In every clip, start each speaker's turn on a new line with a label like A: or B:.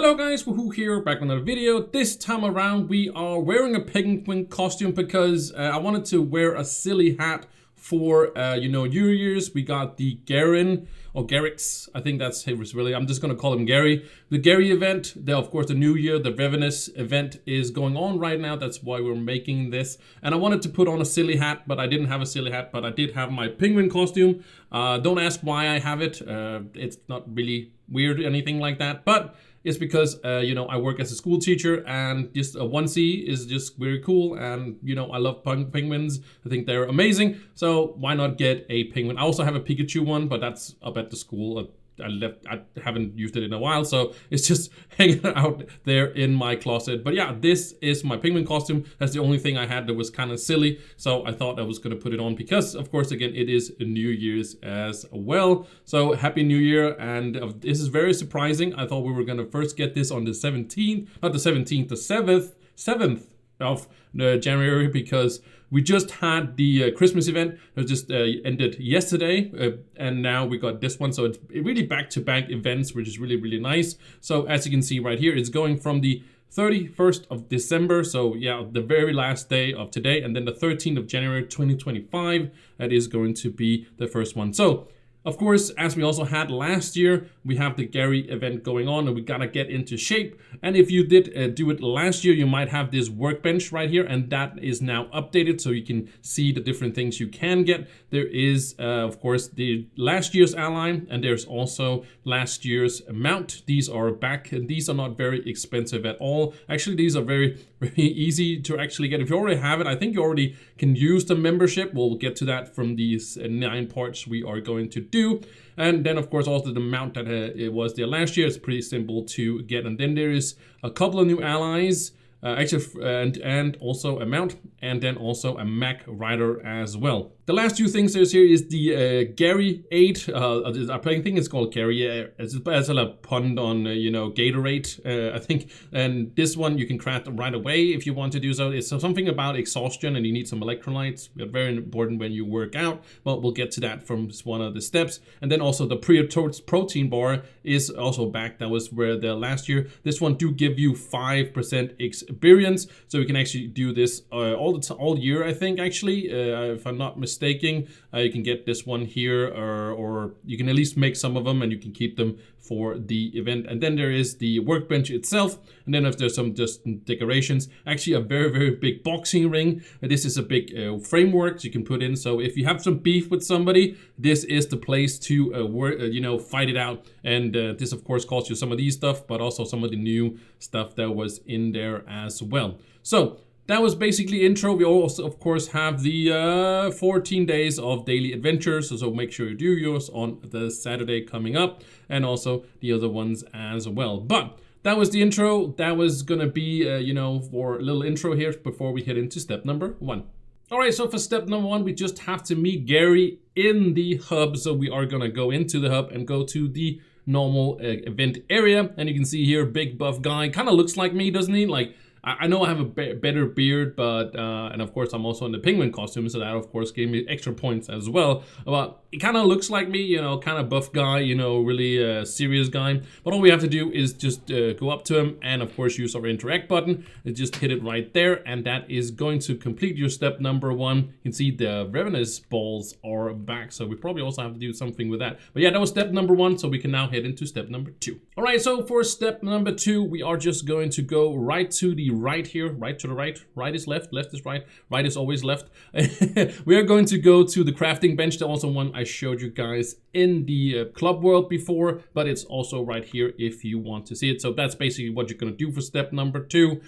A: Hello guys, Wahoo here, back with another video. This time around we are wearing a penguin costume because I wanted to wear a silly hat for, New Year's. We got the Garen, or GARX, I think that's his really, I'm just gonna call him Gary. The Gary event, of course the New Year, the RENEWUS event is going on right now. That's why we're making this. And I wanted to put on a silly hat, but I didn't have a silly hat, but I did have my penguin costume. Don't ask why I have it. It's not really weird or anything like that, but it's because, I work as a school teacher and just a onesie is just very cool. And, I love penguins. I think they're amazing. So why not get a penguin? I also have a Pikachu one, but that's up at the school. I haven't used it in a while, so it's just hanging out there in my closet. But yeah, this is my penguin costume. That's the only thing I had that was kind of silly, so I thought I was gonna put it on because, of course, again, it is New Year's as well. So happy New Year, and this is very surprising. I thought we were gonna first get this on the 17th, not the 17th, the 7th of January, because we just had the Christmas event that just ended yesterday, and now we got this one. So it's really back-to-back events, which is really, really nice. So as you can see right here, it's going from the 31st of December, so yeah, the very last day of today, and then the 13th of January 2025, that is going to be the first one. So of course, as we also had last year, we have the Gary event going on and we gotta get into shape. And if you did do it last year, you might have this workbench right here, and that is now updated so you can see the different things you can get. There is, of course, the last year's ally, and there's also last year's mount. These are back, and these are not very expensive at all. Actually, these are very, very easy to actually get. If you already have it, I think you already can use the membership. We'll get to that from these 9 parts we are going to do. And then of course also the mount that it was there last year is pretty simple to get. And then there is a couple of new allies, and also a mount, and then also a Mac rider as well. The last 2 things there's here is the GARX-ADE. I think it's called Gary. It's a pun on Gatorade, I think. And this one you can craft right away if you want to do so. It's something about exhaustion, and you need some electrolytes. Very important when you work out. Well, we'll get to that from one of the steps. And then also the protein bar is also back. That was where the last year. This one do give you 5% experience, so you can actually do this all year. I think actually, if I'm not mistaken, you can get this one here, or you can at least make some of them, and you can keep them for the event. And then there is the workbench itself, and then if there's some just decorations, actually a very, very big boxing ring. This is a big framework you can put in, so if you have some beef with somebody, this is the place to fight it out. And this of course costs you some of these stuff, but also some of the new stuff that was in there as well. So that was basically intro. We also, of course, have the 14 days of daily adventures. So make sure you do yours on the Saturday coming up, and also the other ones as well. But that was the intro. That was gonna be, for a little intro here before we head into step number 1. All right, so for step number 1, we just have to meet Gary in the hub. So we are gonna go into the hub and go to the normal event area. And you can see here, big buff guy, kind of looks like me, doesn't he? Like, I know I have a better beard, but, and of course I'm also in the penguin costume, so that of course gave me extra points as well. But it kind of looks like me, kind of buff guy, really serious guy. But all we have to do is just go up to him and of course use our interact button. Just hit it right there, and that is going to complete your step number 1. You can see the RENEWUS balls are back, so we probably also have to do something with that. But yeah, that was step number 1, so we can now head into step number 2. All right, so for step number 2, we are just going to go right to the right here, right to the right. Right is left, left is right, right is always left. We are going to go to the crafting bench, the also one I showed you guys in the club world before, but it's also right here if you want to see it. So that's basically what you're going to do for step number 2.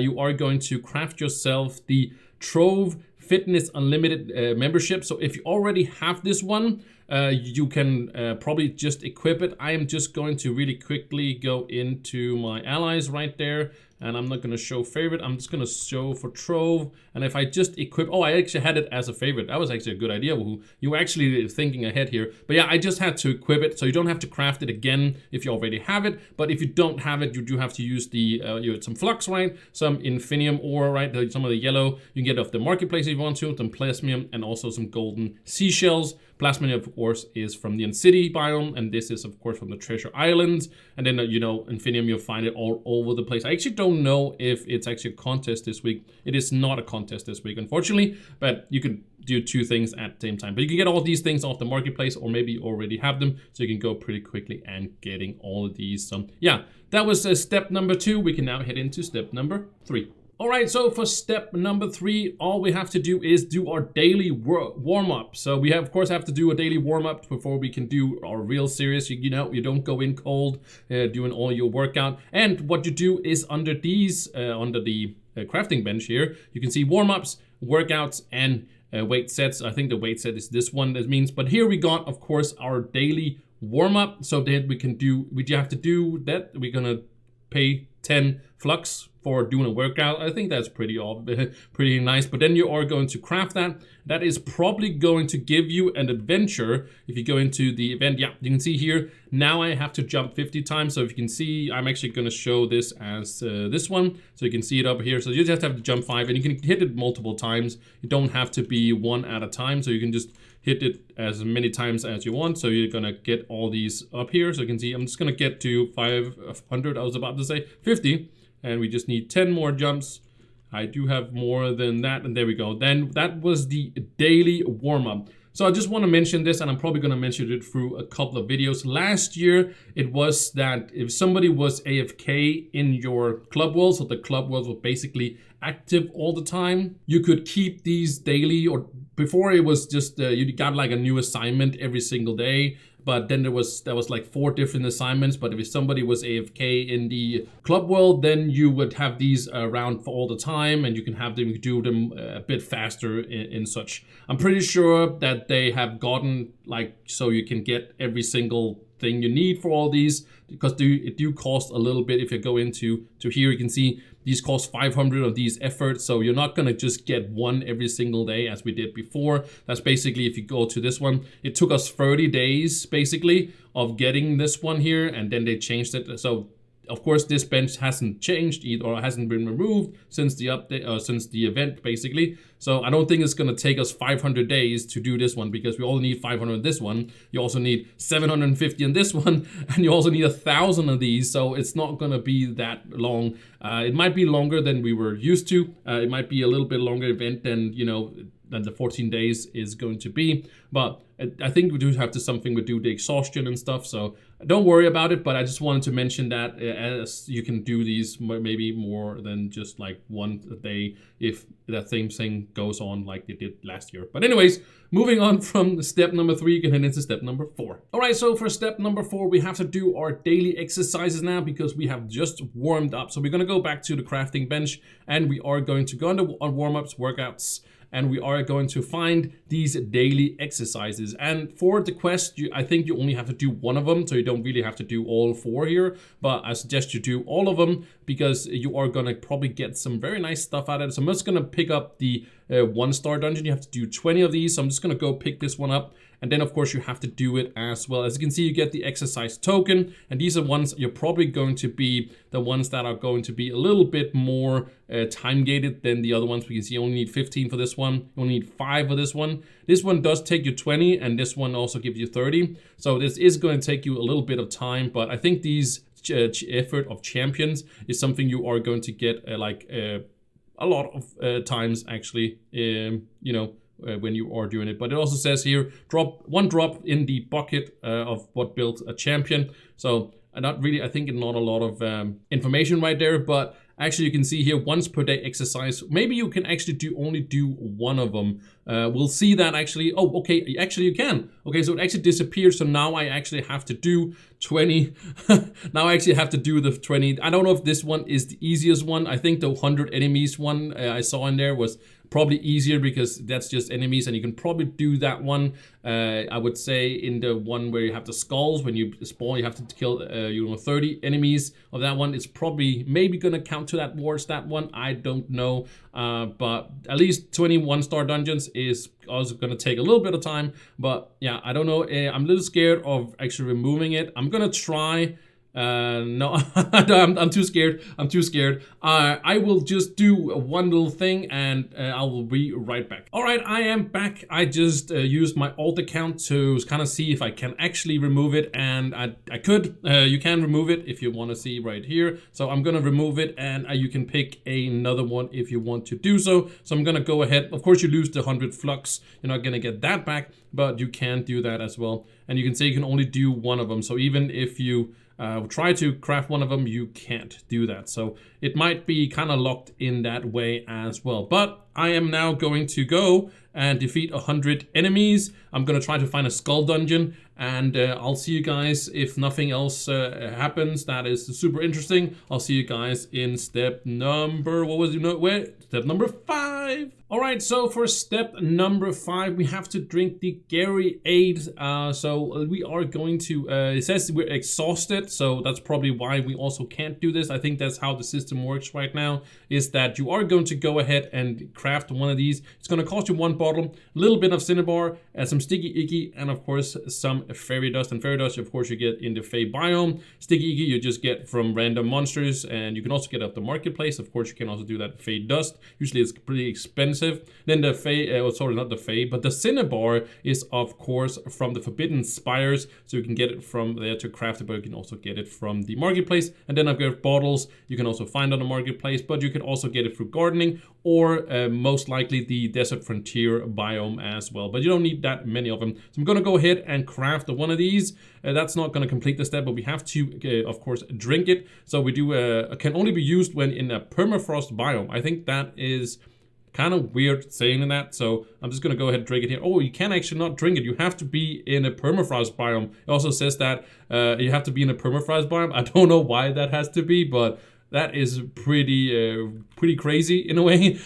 A: You are going to craft yourself the Trove Fitness Unlimited membership. So if you already have this one, you can probably just equip it. I am just going to really quickly go into my allies right there, and I'm not going to show favorite. I'm just going to show for Trove. And if I just equip, oh, I actually had it as a favorite. That was actually a good idea. You were actually thinking ahead here. But yeah, I just had to equip it, so you don't have to craft it again if you already have it. But if you don't have it, you do have to use the some flux, right? Some infinium ore, right? Some of the yellow you can get off the marketplace if you want to, some plasmium, and also some golden seashells. Plasmid, of course, is from the City biome, and this is, of course, from the Treasure Islands. And then, you know, Infinium, you'll find it all over the place. I actually don't know if it's actually a contest this week. It is not a contest this week, unfortunately, but you can do 2 things at the same time. But you can get all these things off the marketplace, or maybe you already have them, so you can go pretty quickly and getting all of these. So yeah, that was step number 2. We can now head into step number 3. All right, so for step number 3, all we have to do is do our daily warm-up. So we of course have to do a daily warm-up before we can do our real series. You know, you don't go in cold doing all your workout. And what you do is under these, under the crafting bench here, you can see warm-ups, workouts, and weight sets. I think the weight set is this one, that means. But here we got, of course, our daily warm-up. So then we can do, we have to do that. We're gonna pay 10 flux for doing a workout. I think that's pretty nice. But then you are going to craft that. That is probably going to give you an adventure. If you go into the event, yeah, you can see here, now I have to jump 50 times. So if you can see, I'm actually going to show this as this one. So you can see it up here. So you just have to jump 5, and you can hit it multiple times. You don't have to be one at a time. So you can just hit it as many times as you want. So you're gonna get all these up here. So you can see, I'm just gonna get to 500, I was about to say 50. And we just need 10 more jumps. I do have more than that, and there we go. Then that was the daily warm-up. So I just want to mention this, and I'm probably going to mention it through a couple of videos. Last year, it was that if somebody was AFK in your club world, so the club world was basically active all the time, you could keep these daily, or before it was just, you got like a new assignment every single day. But then there was like 4 different assignments. But if somebody was AFK in the club world, then you would have these around for all the time, and you can have them, you can do them a bit faster in such. I'm pretty sure that they have gotten like, so you can get every single thing you need for all these, because it do cost a little bit. If you go into here, you can see these cost 500 of these efforts, so you're not gonna just get one every single day as we did before. That's basically, if you go to this one, it took us 30 days basically of getting this one here, and then they changed it. So of course this bench hasn't changed either, or hasn't been removed since the update, since the event basically. So I don't think it's gonna take us 500 days to do this one, because we only need 500 in this one. You also need 750 in this one, and you also need 1,000 of these. So it's not gonna be that long. It might be longer than we were used to. It might be a little bit longer event than, you know, than the 14 days is going to be. But I think we do have to something with do the exhaustion and stuff, so don't worry about it. But I just wanted to mention that as you can do these maybe more than just like one a day if that same thing goes on like they did last year. But anyways, moving on from step number 3, you can head into step number 4. All right, so for step number 4, we have to do our daily exercises now, because we have just warmed up. So we're gonna go back to the crafting bench, and we are going to go on warm-ups, workouts, and we are going to find these daily exercises. And for the quest, I think you only have to do one of them, so you don't really have to do all 4 here, but I suggest you do all of them, because you are gonna probably get some very nice stuff out of it. So I'm just gonna pick up the 1-star dungeon. You have to do 20 of these, so I'm just gonna go pick this one up. And then of course you have to do it as well. As you can see, you get the exercise token, and these are ones you're probably going to be the ones that are going to be a little bit more time gated than the other ones, because you only need 15 for this one, you only need 5 for this one. This one does take you 20, and this one also gives you 30. So this is going to take you a little bit of time, but I think these effort of champions is something you are going to get a lot of times actually, you know, when you are doing it. But it also says here, one drop in the bucket of what built a champion. So not really, I think not a lot of information right there, but actually you can see here, once per day exercise. Maybe you can actually only do one of them. We'll see that actually. Oh, okay, actually you can. Okay, so it actually disappeared. So now I actually have to do 20. Now I actually have to do the 20. I don't know if this one is the easiest one. I think the 100 enemies one I saw in there was probably easier, because that's just enemies, and you can probably do that one. I would say in the one where you have the skulls, when you spawn, you have to kill 30 enemies of that one. It's probably maybe gonna count to that towards that one. I don't know, but at least 21-star dungeons is also gonna take a little bit of time. But yeah, I don't know. I'm a little scared of actually removing it. I'm gonna try No, I'm too scared. I'm too scared. I will just do one little thing and I will be right back. All right, I am back. I just used my alt account to kind of see if I can actually remove it, and I could. You can remove it if you want to see right here. So I'm gonna remove it, and you can pick another one if you want to do so. So I'm gonna go ahead. Of course, you lose the 100 flux. You're not gonna get that back, but you can do that as well. And you can say you can only do one of them. So even if you try to craft one of them, you can't do that. So it might be kind of locked in that way as well. But I am now going to go and defeat 100 enemies. I'm going to try to find a skull dungeon, and I'll see you guys if nothing else happens. That is super interesting. I'll see you guys in step number, what was it? Wait, step number 5. All right, so for step number 5, we have to drink the GARX-ADE. So we are going to, it says we're exhausted, so that's probably why we also can't do this. I think that's how the system works right now, is that you are going to go ahead and craft one of these. It's going to cost you 1 bottle, a little bit of cinnabar, some sticky icky, and of course some fairy dust. And fairy dust, of course, you get in the Fey biome. Sticky icky you just get from random monsters, and you can also get up the marketplace. Of course, you can also do that Fey dust. Usually it's pretty expensive. Then the Fey, sorry, not the Fey, but the cinnabar is of course from the Forbidden Spires, so you can get it from there to craft it, but you can also get it from the marketplace. And then I've got bottles you can also find on the marketplace, but you can also get it through gardening or most likely the Desert Frontier biome as well. But you don't need that many of them. So I'm going to go ahead and craft one of these. That's not going to complete the step, but we have to, of course, drink it. So we do can only be used when in a permafrost biome. I think that is kind of weird saying that, so I'm just gonna go ahead and drink it here. Oh, you can actually not drink it. You have to be in a permafrost biome. It also says that you have to be in a permafrost biome. I don't know why that has to be, but that is pretty crazy in a way.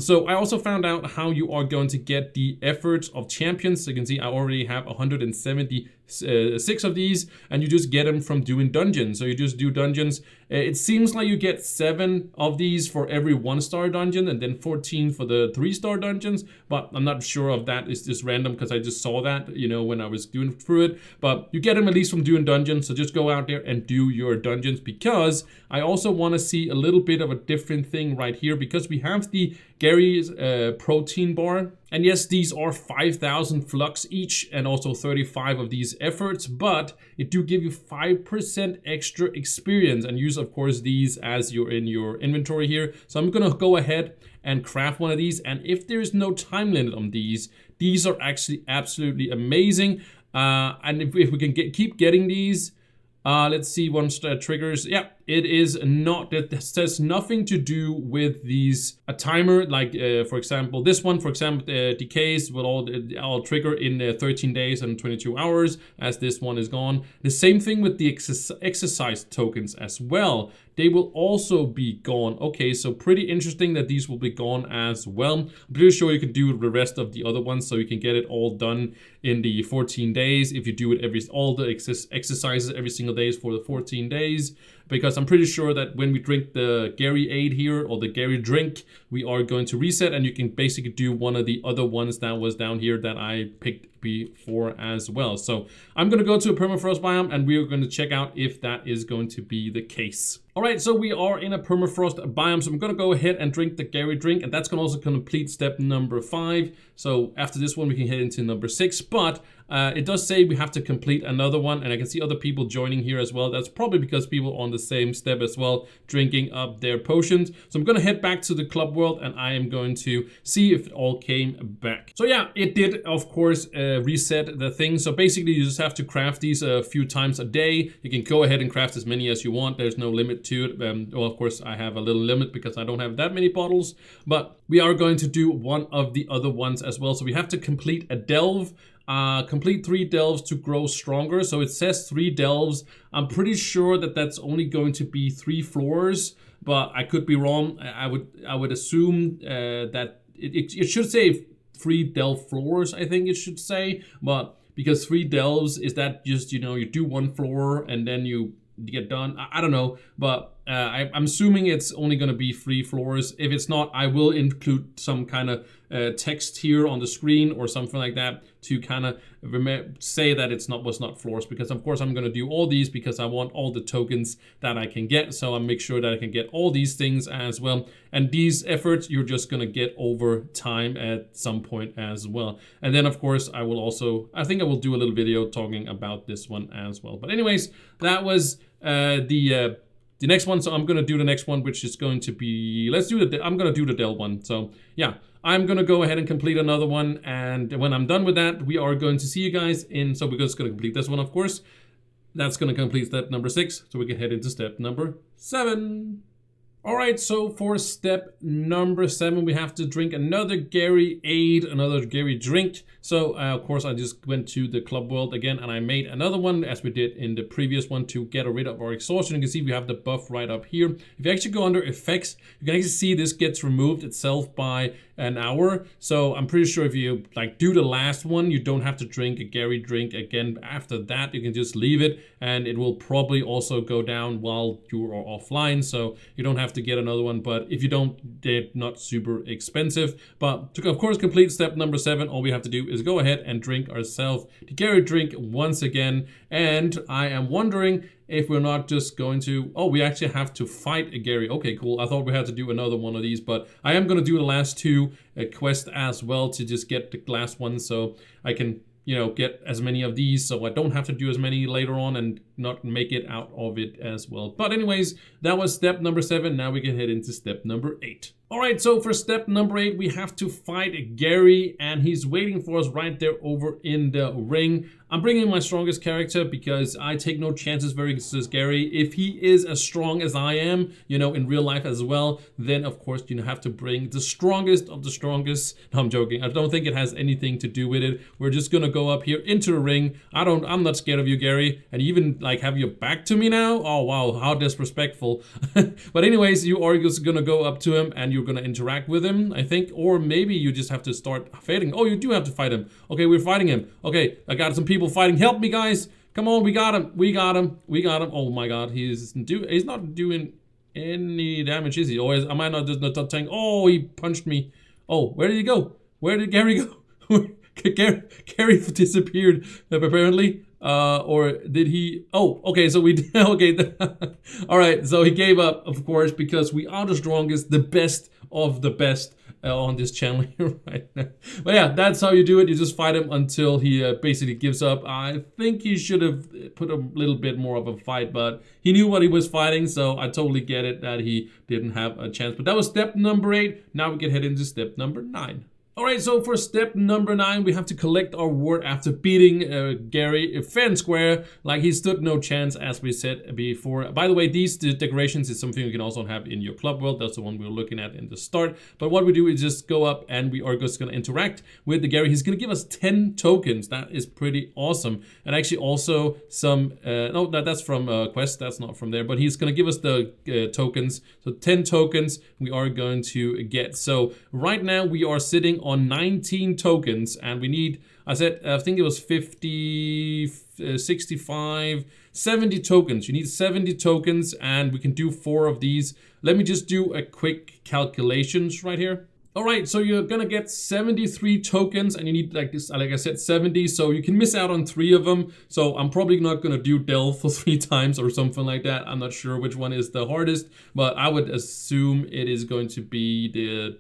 A: So I also found out how you are going to get the efforts of champions. So you can see I already have 176 of these, and you just get them from doing dungeons. So you just do dungeons. It seems like you get 7 of these for every 1-star dungeon, and then 14 for the 3-star dungeons. But I'm not sure if that is just random, because I just saw that, you know, when I was doing through it. But you get them at least from doing dungeons. So just go out there and do your dungeons, because I also want to see a little bit of a different thing right here, because we have the Gary's protein bar. And yes, these are 5,000 flux each, and also 35 of these efforts, but it do give you 5% extra experience, and use, of course, these as you're in your inventory here. So I'm gonna go ahead and craft one of these, and if there is no time limit on these are actually absolutely amazing. And if we can keep getting these, let's see, once triggers. Yeah, it is not, it says nothing to do with these, a timer, like for example, this one, for example, decays will all trigger in 13 days and 22 hours, as this one is gone. The same thing with the exercise tokens as well. They will also be gone. Okay, so pretty interesting that these will be gone as well. I'm pretty sure you can do the rest of the other ones, so you can get it all done in the 14 days if you do it all the exercises every single day for the 14 days. Because I'm pretty sure that when we drink the GARX-ADE here, or the Gary drink, we are going to reset, and you can basically do one of the other ones that was down here that I picked before as well. So I'm going to go to a permafrost biome, and we are going to check out if that is going to be the case. All right, so we are in a permafrost biome, so I'm going to go ahead and drink the Gary drink, and that's going to also complete step number 5. So after this one, we can head into number 6, but it does say we have to complete another one, and I can see other people joining here as well. That's probably because people on the same step as well, drinking up their potions. So I'm going to head back to the club world, and I am going to see if it all came back. So yeah, it did, of course, reset the thing. So basically, you just have to craft these a few times a day. You can go ahead and craft as many as you want. There's no limit to it. Well, of course, I have a little limit because I don't have that many bottles, but we are going to do one of the other ones as well. So we have to complete a delve. Complete 3 delves to grow stronger. So it says 3 delves. I'm pretty sure that that's only going to be 3 floors, but I could be wrong. I would assume that it should say 3 delve floors, I think it should say, but because 3 delves, is that just, you know, you do 1 floor and then you get done? I don't know, but I'm assuming it's only going to be 3 floors. If it's not, I will include some kind of text here on the screen or something like that to kind of say that was not floors, because of course I'm going to do all these because I want all the tokens that I can get. So I'll make sure that I can get all these things as well. And these efforts you're just going to get over time at some point as well. And then of course I think I will do a little video talking about this one as well. But anyways, that was the next one. So I'm going to do the next one, which is going to be, I'm going to do the Dell one. So yeah, I'm going to go ahead and complete another one. And when I'm done with that, we are going to see you guys so we're just going to complete this one, of course. That's going to complete step number 6. So we can head into step number 7. All right, so for step number 7, we have to drink another GARX-ADE, another GARX drink. So of course I just went to the Club World again and I made another one as we did in the previous one to get rid of our exhaustion. You can see we have the buff right up here. If you actually go under effects, you can actually see this gets removed itself by an hour. So I'm pretty sure if you do the last one, you don't have to drink a GARX drink again. After that, you can just leave it and it will probably also go down while you are offline. So you don't have to get another one, but if you don't, they're not super expensive. But to of course complete step number 7, all we have to do is go ahead and drink ourselves the GARX drink once again. And I am wondering if we're not just going to, we actually have to fight a GARX. Okay, cool. I thought we had to do another one of these, but I am going to do the last 2 quests as well to just get the last one so I can, get as many of these so I don't have to do as many later on and not make it out of it as well. But anyways, that was step number 7. Now we can head into step number 8. All right, so for step number 8, we have to fight GARX, and he's waiting for us right there over in the ring. I'm bringing my strongest character because I take no chances versus GARX. If he is as strong as I am, in real life as well, then of course you have to bring the strongest of the strongest. No, I'm joking. I don't think it has anything to do with it. We're just gonna go up here into the ring. I'm not scared of you, GARX, and even have your back to me now. Oh wow, how disrespectful. But anyways, you are just gonna go up to him and you're gonna interact with him, I think, or maybe you just have to start fighting. Oh, you do have to fight him. Okay, we're fighting him. Okay, I got some people fighting. Help me, guys! Come on, we got him. We got him. We got him. Oh my God, he's not doing any damage, is he? Or am I not just not saying? Oh, he punched me. Oh, where did he go? Where did GARX go? GARX disappeared apparently. Or did he? Oh, okay, so we okay. All right, so he gave up, of course, because we are the strongest, the best of the best on this channel here right now. But yeah, that's how you do it. You just fight him until he basically gives up. I think he should have put a little bit more of a fight, but he knew what he was fighting, so I totally get it that he didn't have a chance. But that was step number 8. Now we can head into step number 9. Alright, so for step number 9, we have to collect our ward after beating GARX fair and square. Like, he stood no chance, as we said before. By the way, these decorations is something you can also have in your club world. That's the one we were looking at in the start. But what we do is just go up and we are just going to interact with the GARX. He's going to give us 10 tokens. That is pretty awesome. And actually also some, no, that's from quest. That's not from there. But he's going to give us the tokens. So 10 tokens we are going to get. So right now we are sitting on 19 tokens, and we need, I think it was 50, 65, 70 tokens. You need 70 tokens, and we can do 4 of these. Let me just do a quick calculations right here. All right, so you're gonna get 73 tokens, and you need, like I said, 70, so you can miss out on 3 of them. So I'm probably not gonna do Delve for 3 times or something like that. I'm not sure which one is the hardest, but I would assume it is going to be the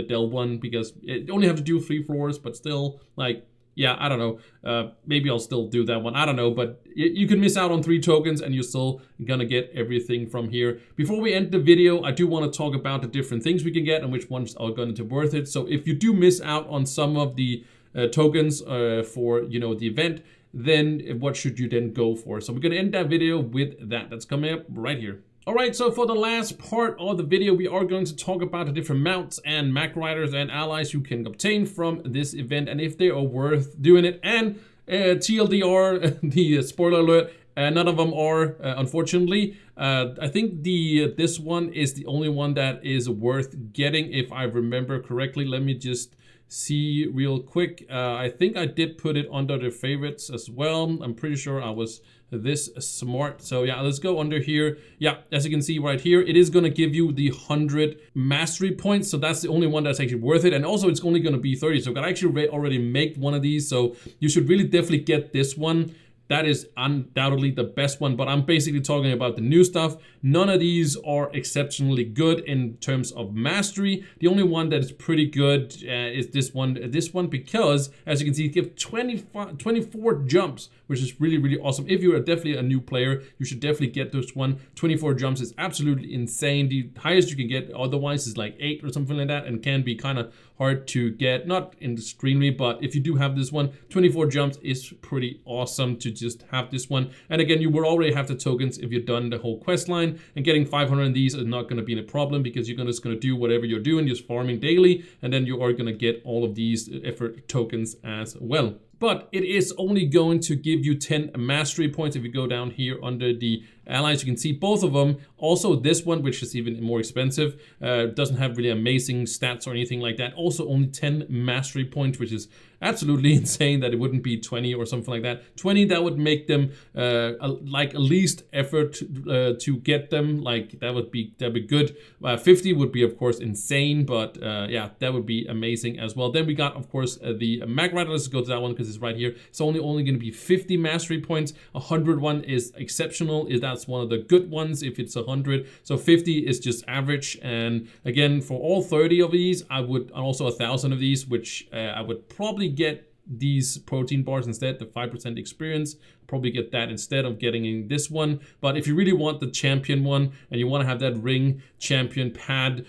A: Dell one, because you only have to do 3 floors, but still, like, yeah, I don't know. Maybe I'll still do that one. I don't know, but you can miss out on 3 tokens and you're still gonna get everything from here. Before we end the video, I do want to talk about the different things we can get and which ones are going to be worth it. So if you do miss out on some of the tokens for, the event, then what should you then go for? So we're gonna end that video with that. That's coming up right here. Alright, so for the last part of the video, we are going to talk about the different mounts and Mac Riders and allies you can obtain from this event and if they are worth doing it. And TLDR, the spoiler alert, none of them are, unfortunately. I think this one is the only one that is worth getting, if I remember correctly. Let me just see real quick. I think I did put it under the favorites as well. I'm pretty sure I was this smart. So yeah, let's go under here. Yeah, as you can see right here, it is going to give you the 100 mastery points. So that's the only one that's actually worth it. And also it's only going to be 30. So I can actually already make one of these. So you should really definitely get this one. That is undoubtedly the best one, but I'm basically talking about the new stuff. None of these are exceptionally good in terms of mastery. The only one that is pretty good is this one because, as you can see, it gives 24 jumps, which is really, really awesome. If you are definitely a new player, you should definitely get this one. 24 jumps is absolutely insane. The highest you can get otherwise is like 8 or something like that, and can be kind of hard to get, not extremely, but if you do have this one, 24 jumps is pretty awesome to just have this one. And again, you will already have the tokens if you've done the whole quest line, and getting 500 of these is not going to be a problem because you're just going to do whatever you're doing, just farming daily, and then you are going to get all of these effort tokens as well. But it is only going to give you 10 mastery points. If you go down here under the allies, you can see both of them. Also this one, which is even more expensive, doesn't have really amazing stats or anything like that. Also only 10 mastery points, which is absolutely insane that it wouldn't be 20 or something like that. 20, that would make them like a least effort to get them. Like that'd be good. 50 would be of course insane, but yeah, that would be amazing as well. Then we got of course the mag rider. Let's go to that one because it's right here. It's only going to be 50 mastery points. 100 one is exceptional. That's one of the good ones if it's 100. So 50 is just average. And again, for all 30 of these, I would also 1,000 of these, which I would probably get these protein bars instead, the 5% experience. Probably get that instead of getting in this one. But if you really want the champion one and you want to have that ring champion pad,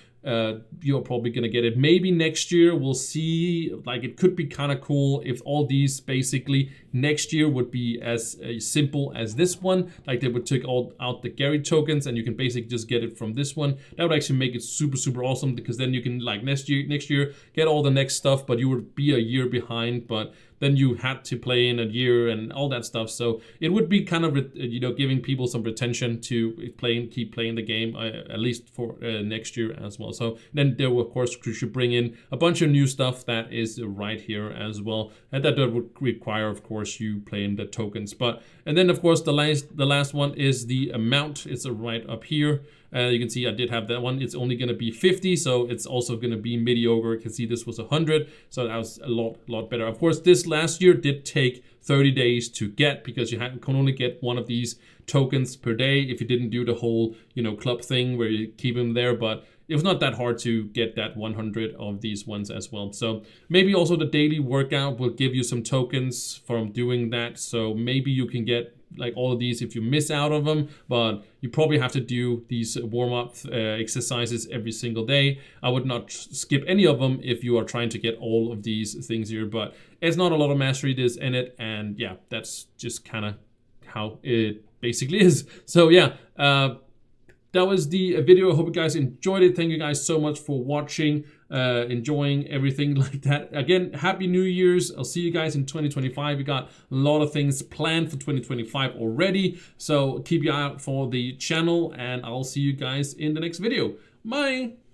A: you're probably gonna get it maybe next year. We'll see. Like it could be kind of cool if all these basically next year would be as simple as this one. Like they would take out the Gary tokens and you can basically just get it from this one. That would actually make it super, super awesome because then you can like next year get all the next stuff, but you would be a year behind. But then you had to play in a year and all that stuff. So it would be kind of, you know, giving people some retention to keep playing the game, at least for next year as well. So then there, of course, you should bring in a bunch of new stuff that is right here as well. And that would require, of course, you playing the tokens. And then, of course, the last one is the amount. It's right up here. You can see I did have that one. It's only going to be 50, so it's also going to be mediocre. You can see this was 100, so that was a lot better. Of course, this last year did take 30 days to get because you can only get one of these tokens per day if you didn't do the whole, you know, club thing where you keep them there. But it was not that hard to get that 100 of these ones as well. So maybe also the daily workout will give you some tokens from doing that. So maybe you can get like all of these if you miss out on them, but you probably have to do these warm-up exercises every single day. I would not skip any of them if you are trying to get all of these things here, but it's not a lot of mastery in it, and yeah, that's just kind of how it basically is. So yeah, that was the video. I hope you guys enjoyed it. Thank you guys so much for watching, enjoying everything like that. Again, Happy New Year's. I'll see you guys in 2025. We got a lot of things planned for 2025 already. So keep your eye out for the channel and I'll see you guys in the next video. Bye.